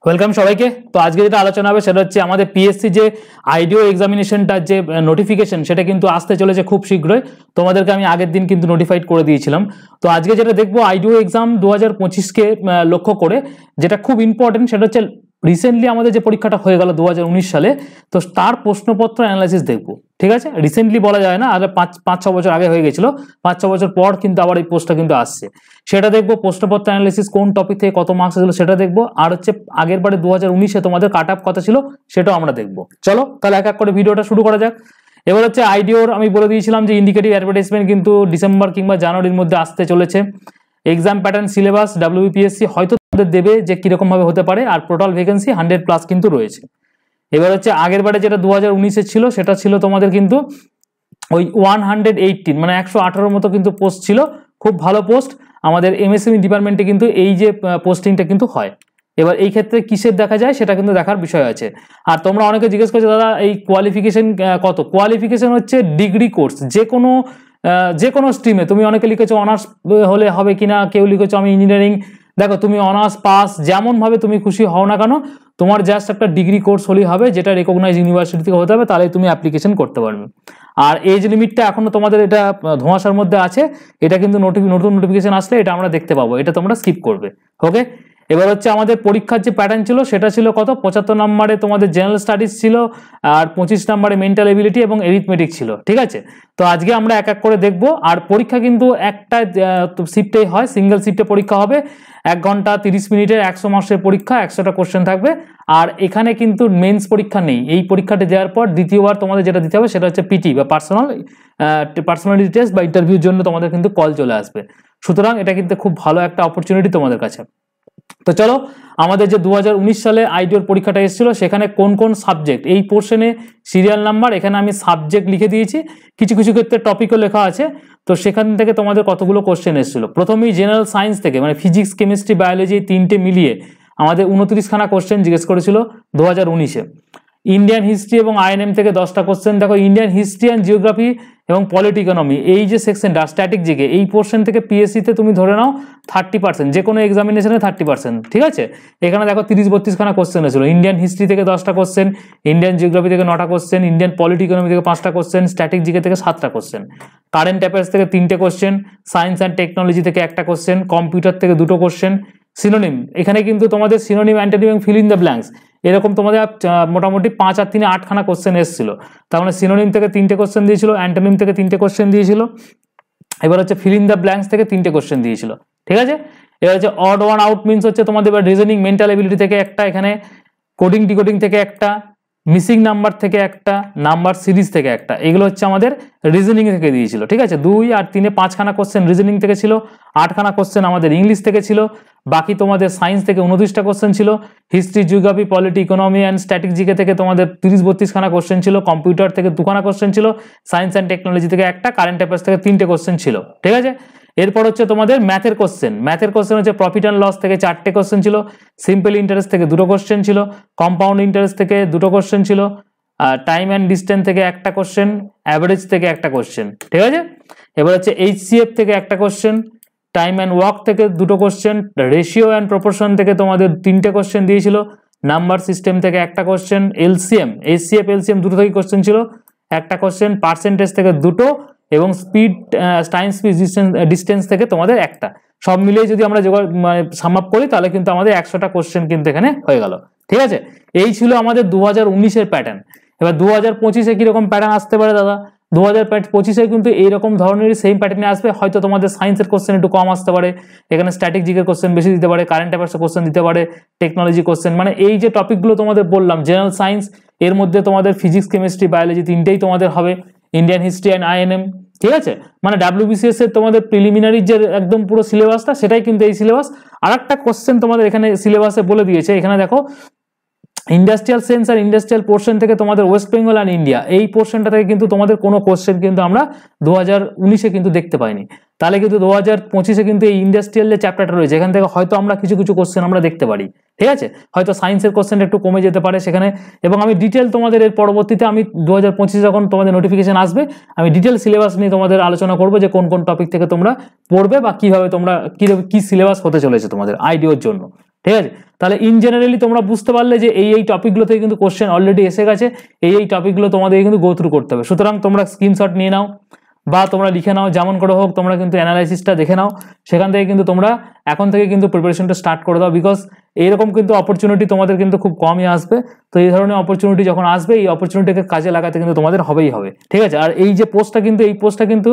Welcome সবাইকে। তো আজকে যেটা আলোচনা হবে সেটা হচ্ছে আমাদের পিএসসি যে আইডিও এক্সামিনেশনটার যে নোটিফিকেশন সেটা কিন্তু আসতে চলেছে খুব শীঘ্রই। তোমাদেরকে আমি আগের দিন কিন্তু নোটিফাইড করে দিয়েছিলাম। তো আজকে যেটা দেখবো আইডিও এক্সাম 2025কে লক্ষ্য করে যেটা খুব ইম্পর্টেন্ট সেটা হচ্ছে রিসেন্টলি আমাদের যে পরীক্ষাটা হয়ে গেল 2019 সালে, তো তার প্রশ্নপত্র অ্যানালাইসিস দেখবো। ঠিক আছে, রিসেন্টলি বলা যায় না, আর 5-6 বছর আগে হয়ে গেছিল, 5-6 বছর পর কিন্তু আবার এই পোস্টটা কিন্তু আসছে, সেটা দেখবো। প্রশ্নপত্র অ্যানালাইসিস কোন টপিক থেকে কত মার্কস এসেছিল সেটা দেখবো, আর হচ্ছে আগের বারে 2019-এ তোমাদের কাট অফ কত ছিল সেটাও আমরা দেখবো। চলো তাহলে এক এক করে ভিডিওটা শুরু করা যাক। এবার হচ্ছে আইডিওর আমি বলে দিয়েছিলাম যে ইন্ডিকেটিভ অ্যাডভার্টাইজমেন্ট কিন্তু ডিসেম্বর কিংবা জানুয়ারির মধ্যে আসতে চলেছে। এক্সাম প্যাটার্ন সিলেবাস ডাব্লিউবিপিএসসি হয়তো তোমাদের দেবে যে কিরকম ভাবে হতে পারে, আর টোটাল ভ্যাকেন্সি 100+ কিন্তু রয়েছে। এবার হচ্ছে আগের বারে যেটা 2019-এ ছিল সেটা ছিল তোমাদের কিন্তু ওই 118 মানে 118 মতো কিন্তু পোস্ট ছিল, খুব ভালো পোস্ট। আমাদের এমএসএমই ডিপার্টমেন্টে কিন্তু এই যে পোস্টিংটা কিন্তু হয়। এবার এই ক্ষেত্রে কিসের দেখা যায় সেটা কিন্তু দেখার বিষয় আছে। আর তোমরা অনেকে জিজ্ঞেস করছো দাদা এই কোয়ালিফিকেশন কত? কোয়ালিফিকেশন হচ্ছে ডিগ্রি কোর্স, যে কোনো স্ট্রিমে। তুমি অনেকে লিখেছো অনার্স হলে হবে কিনা, কেউ লিখেছো আমি ইঞ্জিনিয়ারিং। দেখো তুমি অনার্স পাস যেমন ভাবে তুমি খুশি হও না কেন, তোমার জাস্ট একটা ডিগ্রি কোর্স হলেই হবে, যেটা রেকগনাইজ ইউনিভার্সিটি থেকে হতে হবে, তাহলে তুমি অ্যাপ্লিকেশন করতে পারবে। আর এজ লিমিটটা এখনো তোমাদের এটা ধোঁয়াশার মধ্যে আছে, এটা কিন্তু নতুন নোটিফিকেশন আসলে এটা আমরা দেখতে পাবো, এটা তোমরা স্কিপ করবে। ওকে, এবার হচ্ছে আমাদের পরীক্ষার যে প্যাটার্ন ছিল সেটা ছিল কত? 75 নম্বরে তোমাদের জেনারেল স্টাডিজ ছিল, আর 25 নম্বরে মেন্টাল এবিলিটি এবং এরিথমেটিক ছিল। ঠিক আছে, তো আজকে আমরা এক এক করে দেখবো। আর পরীক্ষা কিন্তু একটা শিফটেই হয়, সিঙ্গেল শিফটে পরীক্ষা হবে। 1 ঘন্টা 30 মিনিটের 100 মার্কসের পরীক্ষা, 100টা কোশ্চেন থাকবে। আর এখানে কিন্তু মেন্স পরীক্ষা নেই। এই পরীক্ষাটা দেওয়ার পর দ্বিতীয়বার তোমাদের যেটা দিতে হবে সেটা হচ্ছে পিটি বা পার্সোনালিটি টেস্ট বা ইন্টারভিউর জন্য তোমাদের কিন্তু কল চলে আসবে। সুতরাং এটা কিন্তু খুব ভালো একটা অপরচুনিটি তোমাদের কাছে। তো চলো, আমাদের যে 2019 সালে আইডিওর পরীক্ষাটা এসেছিল সেখানে কোন কোন সাবজেক্ট, এই পোর্শনে সিরিয়াল নাম্বার, এখানে আমি সাবজেক্ট লিখে দিয়েছি, কিছু কিছু ক্ষেত্রে টপিকও লেখা আছে। তো সেখান থেকে তোমাদের কতগুলো কোশ্চেন এসেছিল। প্রথমেই জেনারেল সায়েন্স থেকে মানে ফিজিক্স কেমিস্ট্রি বায়োলজি তিনটে মিলিয়ে আমাদের 29খানা কোশ্চেন জিজ্ঞেস করেছিল 2019-এ। ইন্ডিয়ান হিস্ট্রি এবং আইএনএম থেকে 10টা কোশ্চেন। দেখো ইন্ডিয়ান হিস্ট্রি অ্যান্ড জিওগ্রাফি এবং পলিটি ইকোনমি এই যে সেকশনটা স্ট্যাটিক জিকে, এই পোর্শন থেকে পিএসসিতে তুমি ধরে নাও 30%, যে কোনো এক্সামিনেশনে 30%। ঠিক আছে, এখানে দেখো 30-32খানা কোশ্চেন এসেছিল। ইন্ডিয়ান হিস্ট্রি থেকে 10টা কোশ্চেন, ইন্ডিয়ান জিওগ্রাফি থেকে 9টা কোশ্চেন, ইন্ডিয়ান পলিটি ইকোনমি থেকে 5টা কোশ্চেন, স্ট্যাটিক জিকে থেকে 7টা কোশ্চেন, কারেন্ট অ্যাফেয়ার্স থেকে 3টে কোশ্চেন, সায়েন্স অ্যান্ড টেকনোলজি থেকে 1টা কোশ্চেন, কম্পিউটার থেকে 2টো কোশ্চেন। সিনোনিম, এখানে কিন্তু তোমাদের সিনোনিম, অ্যান্টোনিম এবং ফিল ইন দ্য ব্ল্যাঙ্কস এরকম তোমাদের মোটামুটি 5 আর 3 8খানা কোশ্চেন এসেছিল। তার মানে সিনোনিম থেকে 3টে কোশ্চেন দিয়েছিল, অ্যান্টোনিম থেকে 3টে কোশ্চেন দিয়েছিল, এবার হচ্ছে ফিল ইন দ্য ব্ল্যাঙ্কস থেকে 3টে কোশ্চেন দিয়েছিল। ঠিক আছে, এবার হচ্ছে অড ওয়ান আউট মিনস হচ্ছে তোমাদের রিজনিং মেন্টাল এবিলিটি থেকে একটা, এখানে কোডিং ডিকোডিং থেকে একটা, মিসিং নাম্বার থেকে একটা, নাম্বার সিরিজ থেকে একটা, এগুলো হচ্ছে আমাদের রিজনিং থেকে দিয়েছিল। ঠিক আছে, 2 আর 3-এ 5খানা কোশ্চেন রিজনিং থেকে ছিল, 8খানা কোশ্চেন আমাদের ইংলিশ থেকে ছিল, বাকি তোমাদের সায়েন্স থেকে 29টা কোশ্চেন ছিল, history geography polity economy and static GK থেকে তোমাদের 30-32খানা কোশ্চেন ছিল, কম্পিউটার থেকে 2খানা কোশ্চেন ছিল, সায়েন্স অ্যান্ড টেকনোলজি থেকে একটা, কারেন্ট অ্যাফেয়ার্স থেকে 3টে কোশ্চেন ছিল। ঠিক আছে, এরপর হচ্ছে তোমাদের ম্যাথের কোশ্চেন হচ্ছে প্রফিট অ্যান্ড লস থেকে 4টে কোশ্চেন ছিল, সিম্পল ইন্টারেস্ট থেকে 2টো কোশ্চেন ছিল, কম্পাউন্ড ইন্টারেস্ট থেকে 2টো কোশ্চেন ছিল, আর টাইম অ্যান্ড ডিস্টেন্স থেকে একটা কোশ্চেন, অ্যাভারেজ থেকে একটা কোশ্চেন। ঠিক আছে, এবার হচ্ছে এইচসিএফ থেকে একটা কোশ্চেন, টাইম অ্যান্ড ওয়ার্ক থেকে 2টো কোশ্চেন, রেশিও অ্যান্ড প্রপোর্শন থেকে তোমাদের 3টে কোশ্চেন দিয়েছিল, নাম্বার সিস্টেম থেকে একটা কোশ্চেন, এলসিএম এইচসিএফ এলসিএম 2টো থেকে কোশ্চেন ছিল, একটা কোশ্চেন, পার্সেন্টেজ থেকে 2টো, এবং স্পিড টাইম স্পিড ডিস্টেন্স থেকে তোমাদের একটা। সব মিলিয়ে যদি আমরা মানে সাম আপ করি তাহলে কিন্তু আমাদের 100টা কোশ্চেন কিন্তু এখানে হয়ে গেল। ঠিক আছে, এই ছিল আমাদের 2019-এর প্যাটার্ন। এবার 2025-এ কিরকম প্যাটার্ন আসতে পারে দাদা? 2025-এ কিন্তু এইরকম ধরনের সেম প্যাটার্নে আসবে, হয়তো তোমাদের সায়েন্সের কোশ্চেন একটু কম আসতে পারে, এখানে স্ট্যাটিক জিকের কোশ্চেন বেশি দিতে পারে, কারেন্ট অ্যাফেয়ার্সের কোশ্চেন দিতে পারে, টেকনোলজি কোশ্চেন, মানে এই যে টপিকগুলো তোমাদের বললাম জেনারেল সায়েন্স, এর মধ্যে তোমাদের ফিজিক্স কেমিস্ট্রি বায়োলজি তিনটেই তোমাদের হবে, ইন্ডিয়ান হিস্ট্রি অ্যান্ড আইএনএম। ঠিক আছে, মানে ডাব্লিউবিসিএস এর তোমাদের প্রিলিমিনারি যে একদম পুরো সিলেবাসটা সেটাই কিন্তু এই সিলেবাস। আর একটা কোশ্চেন তোমাদের এখানে সিলেবাসে বলে দিয়েছে, এখানে দেখো ইন্ডাস্ট্রিয়াল সেন্স আর ইন্ডাস্ট্রিয়াল পোর্শন থেকে তোমাদের ওয়েস্ট বেঙ্গল অ্যান্ড ইন্ডিয়া, এই পোর্শনটা থেকে কিন্তু তোমাদের কোনো কোশ্চেন কিন্তু আমরা 2019-এ কিন্তু দেখতে পাইনি। তাহলে কিন্তু 2025-এ কিন্তু এই ইন্ডাস্ট্রিয়াল যে চ্যাপ্টারটা রয়েছে এখান থেকে হয়তো আমরা কিছু কিছু কোশ্চেন আমরা দেখতে পারি। ঠিক আছে, হয়তো সায়েন্সের কোশ্চেনটা একটু কমে যেতে পারে সেখানে, এবং আমি ডিটেল তোমাদের এর পরবর্তীতে আমি 2025 যখন তোমাদের নোটিফিকেশন আসবে আমি ডিটেল সিলেবাস নিয়ে তোমাদের আলোচনা করবো যে কোন কোন টপিক থেকে তোমরা পড়বে বা কিভাবে তোমরা কি সিলেবাস হতে চলেছে তোমাদের আইডিওর জন্য। ঠিক আছে? তাহলে ইন জেনারেলি তোমরা বুঝতে পারলে যে এই টপিকগুলো থেকে কিন্তু কোশ্চেন অলরেডি এসে গেছে, এই টপিকগুলো তোমাদের কিন্তু গো থ্রু করতে হবে। সুতরাং তোমরা স্ক্রিনশট নিয়ে নাও বা তোমরা লিখে নাও, যেমন করে হোক তোমরা কিন্তু অ্যানালাইসিসটা দেখে নাও, সেখান থেকে কিন্তু তোমরা এখন থেকে কিন্তু প্রিপারেশনটা স্টার্ট করে দাও। বিকজ এইরকম কিন্তু অপরচুনিটি তোমাদের কিন্তু খুব কমই আসবে। তো এই ধরনের অপরচুনিটি যখন আসবে, এই অপরচুনিটিকে কাজে লাগাতে কিন্তু তোমাদের হবেই হবে। ঠিক আছে? আর এই যে পোস্টটা কিন্তু, এই পোস্টটা কিন্তু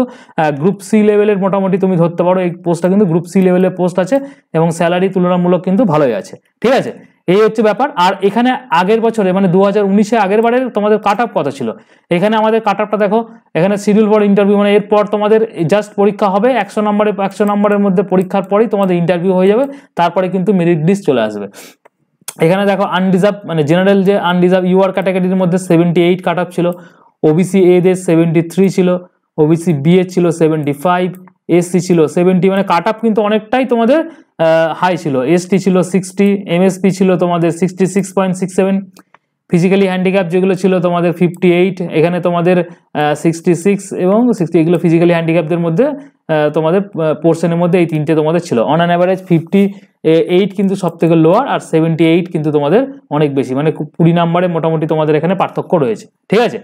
গ্রুপ সি লেভেলের মোটামুটি তুমি ধরতে পারো, এই পোস্টটা কিন্তু গ্রুপ সি লেভেলের পোস্ট আছে এবং স্যালারি তুলনামূলক কিন্তু ভালোই আছে। ঠিক আছে? এই হচ্ছে ব্যাপার। আর এখানে আগের বছরে মানে 2019-এ আগের বারের তোমাদের কাট অফ কত ছিল, এখানে আমাদের কাট অফটা দেখো, এখানে শিডিউল ফর ইন্টারভিউ, মানে এরপর তোমাদের জাস্ট পরীক্ষা হবে 100 নম্বরের মধ্যে পরীক্ষার পরেই তোমাদের ইন্টারভিউ হয়ে যাবে, তারপরে কিন্তু মেরিট লিস্ট চলে আসবে। এখানে দেখো আনরিজার্ভ মানে জেনারেল যে আনরিজার্ভ ইউআর ক্যাটাগরির মধ্যে 78 কাট অফ ছিল, ওবিসি এ দের 73 ছিল, ওবিসি বি এর ছিল 75, এসসি ছিল 70, মানে কাট অফ কিন্তু অনেকটাই তোমাদের হাই ছিল। এসটি ছিল 60, এমএসপি ছিল তোমাদের 66.67, ফিজিক্যালি হ্যান্ডিক্যাপ যেগুলো ছিল তোমাদের 58, এখানে তোমাদের 66 এবং 60, এগুলো ফিজিক্যালি হ্যান্ডিক্যাপদের মধ্যে তোমাদের পোর্শনের মধ্যে এই তিনটে তোমাদের ছিল। অন অ্যান অ্যাভারেজ 58 কিন্তু সব থেকে লোয়ার, আর 78 কিন্তু তোমাদের অনেক বেশি, মানে 20 নম্বরে মোটামুটি তোমাদের এখানে পার্থক্য রয়েছে। ঠিক আছে?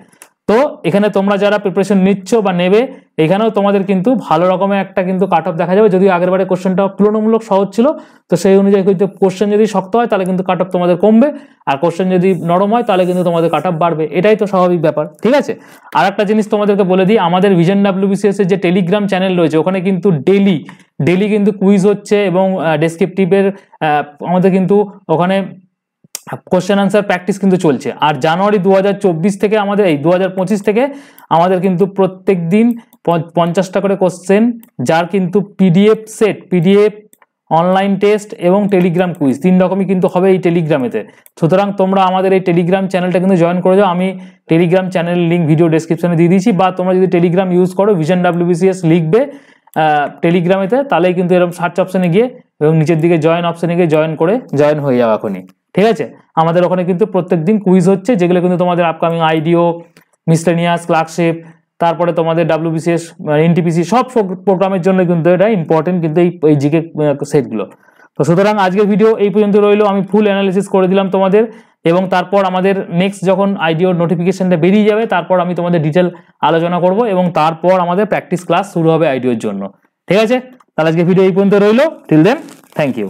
তো এখানে তোমরা যারা প্রিপারেশন নিচ্ছ বা নেবে, এখানেও তোমাদের কিন্তু ভালো রকমের একটা কিন্তু কাট অফ দেখা যাবে। যদিও আগের বারে কোশ্চেনটা তুলনামূলক সহজ ছিল, তো সেই অনুযায়ী কিন্তু কোশ্চেন যদি শক্ত হয় তাহলে কিন্তু কাট অফ তোমাদের কমবে, আর কোশ্চেন যদি নরম হয় তাহলে কিন্তু তোমাদের কাট অফ বাড়বে। এটাই তো স্বাভাবিক ব্যাপার। ঠিক আছে? আর একটা জিনিস তোমাদেরকে বলে দিই, আমাদের ভিশন WBCS এর যে টেলিগ্রাম চ্যানেল রয়েছে, ওখানে কিন্তু ডেলি কিন্তু কুইজ হচ্ছে এবং ডেসক্রিপটিভের আমাদের কিন্তু ওখানে কোশ্চেন আনসার প্র্যাকটিস কিন্তু চলছে। আর জানুয়ারি 2024 থেকে আমাদের এই 2025 থেকে আমাদের কিন্তু প্রত্যেক দিন 50টা করে কোশ্চেন, যার কিন্তু পিডিএফ অনলাইন টেস্ট এবং টেলিগ্রাম কুইজ 3 রকমই কিন্তু হবে এই টেলিগ্রামেতে। সুতরাং তোমরা আমাদের এই টেলিগ্রাম চ্যানেলটা কিন্তু জয়েন করে যাও। আমি টেলিগ্রাম চ্যানেলের লিঙ্ক ভিডিও ডেসক্রিপশনে দিয়ে দিয়েছি, বা তোমরা যদি টেলিগ্রাম ইউজ করো ভিশন WBCS লিখবে টেলিগ্রামেতে, তাহলেই কিন্তু এরকম সার্চ অপশনে গিয়ে এবং নিচের দিকে জয়েন অপশনে গিয়ে জয়েন হয়ে যাও এখনই। ঠিক আছে? আমাদের ওখানে কিন্তু প্রত্যেকদিন কুইজ হচ্ছে, যেগুলো কিন্তু তোমাদের আপকামিং আইডিও, মিসলেনিয়াস, ক্লার্কশিপ, তারপরে তোমাদের WBCS, এনটিপিসি সব প্রোগ্রামের জন্য কিন্তু এটা ইম্পর্টেন্ট কিন্তু এই জিকে সেটগুলো। তো সুতরাং আজকের ভিডিও এই পর্যন্ত রইলো। আমি ফুল অ্যানালিসিস করে দিলাম তোমাদের, এবং তারপর আমাদের নেক্সট যখন আইডিওর নোটিফিকেশনটা বেরিয়ে যাবে, তারপর আমি তোমাদের ডিটেল আলোচনা করব, এবং তারপর আমাদের প্র্যাকটিস ক্লাস শুরু হবে আইডিওর জন্য। ঠিক আছে? তাহলে আজকে ভিডিও এই পর্যন্ত রইলো। Till then, thank you.